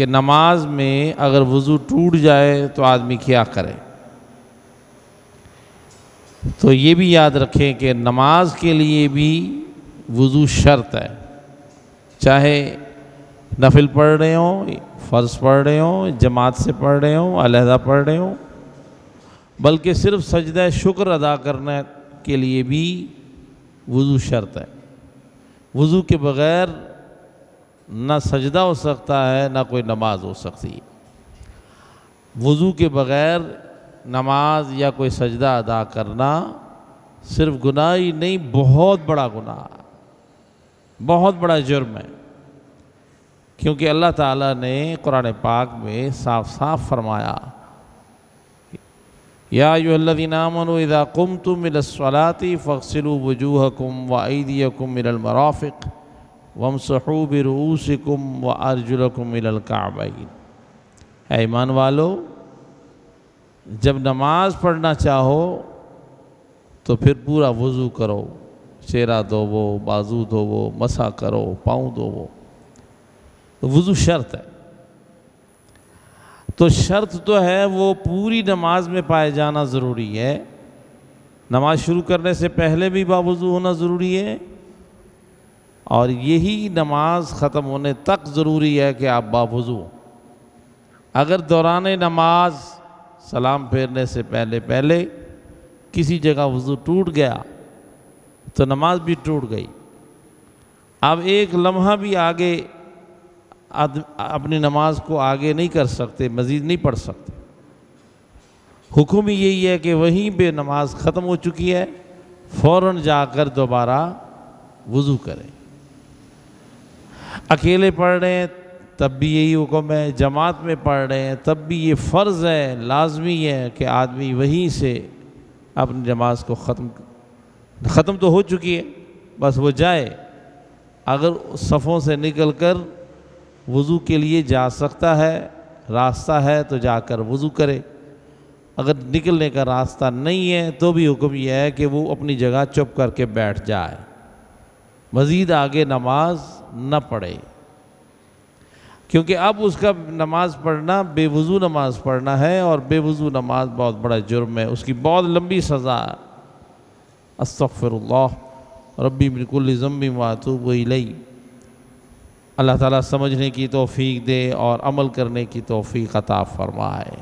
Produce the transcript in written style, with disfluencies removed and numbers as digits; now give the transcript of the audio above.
کہ نماز میں اگر وضو ٹوٹ جائے تو آدمی کیا کرے۔ تو یہ بھی یاد رکھیں کہ نماز کے لیے بھی وضو شرط ہے، چاہے نفل پڑھ رہے ہوں، فرض پڑھ رہے ہوں، جماعت سے پڑھ رہے ہوں، علیحدہ پڑھ رہے ہوں، بلکہ صرف سجدہ شکر ادا کرنے کے لیے بھی وضو شرط ہے۔ وضو کے بغیر نہ سجدہ ہو سکتا ہے نہ کوئی نماز ہو سکتی ہے۔ وضو کے بغیر نماز یا کوئی سجدہ ادا کرنا صرف گناہ ہی نہیں، بہت بڑا گناہ، بہت بڑا جرم ہے، کیونکہ اللہ تعالیٰ نے قرآن پاک میں صاف صاف فرمایا یا ایھا الذین آمنوا اذا قمتم الى الصلاۃ فاغسلوا وجوہکم وایدیکم الى المرافق وامسحوا برؤوسکم وارجلکم الى الکعبین۔ اے ایمان والو، جب نماز پڑھنا چاہو تو پھر پورا وضو کرو، چہرہ دھوو، بازو دھوو، مسح کرو، پاؤں دھوو۔ وضو شرط ہے، تو شرط تو ہے وہ پوری نماز میں پائے جانا ضروری ہے۔ نماز شروع کرنے سے پہلے بھی باوضو ہونا ضروری ہے، اور یہی نماز ختم ہونے تک ضروری ہے کہ آپ باوضو۔ اگر دوران نماز سلام پھیرنے سے پہلے کسی جگہ وضو ٹوٹ گیا تو نماز بھی ٹوٹ گئی۔ اب ایک لمحہ بھی آگے اپنی نماز کو آگے نہیں کر سکتے، مزید نہیں پڑھ سکتے۔ حکم ہی یہی ہے کہ وہیں پہ نماز ختم ہو چکی ہے، فوراً جا کر دوبارہ وضو کریں۔ اکیلے پڑھ رہے ہیں تب بھی یہی حکم ہے، جماعت میں پڑھ رہے ہیں تب بھی یہ فرض ہے، لازمی ہے کہ آدمی وہیں سے اپنی نماز کو ختم تو ہو چکی ہے، بس وہ جائے۔ اگر صفوں سے نکل کر وضو کے لیے جا سکتا ہے، راستہ ہے تو جا کر وضو کرے، اگر نکلنے کا راستہ نہیں ہے تو بھی حکم یہ ہے کہ وہ اپنی جگہ چپ کر کے بیٹھ جائے، مزید آگے نماز نہ پڑھے، کیونکہ اب اس کا نماز پڑھنا بے وضو نماز پڑھنا ہے، اور بے وضو نماز بہت بڑا جرم ہے، اس کی بہت لمبی سزا ہے۔ استغفر اللہ ربی من کل ذنب واتوب الیہ۔ اللہ تعالیٰ سمجھنے کی توفیق دے اور عمل کرنے کی توفیق عطا فرمائے۔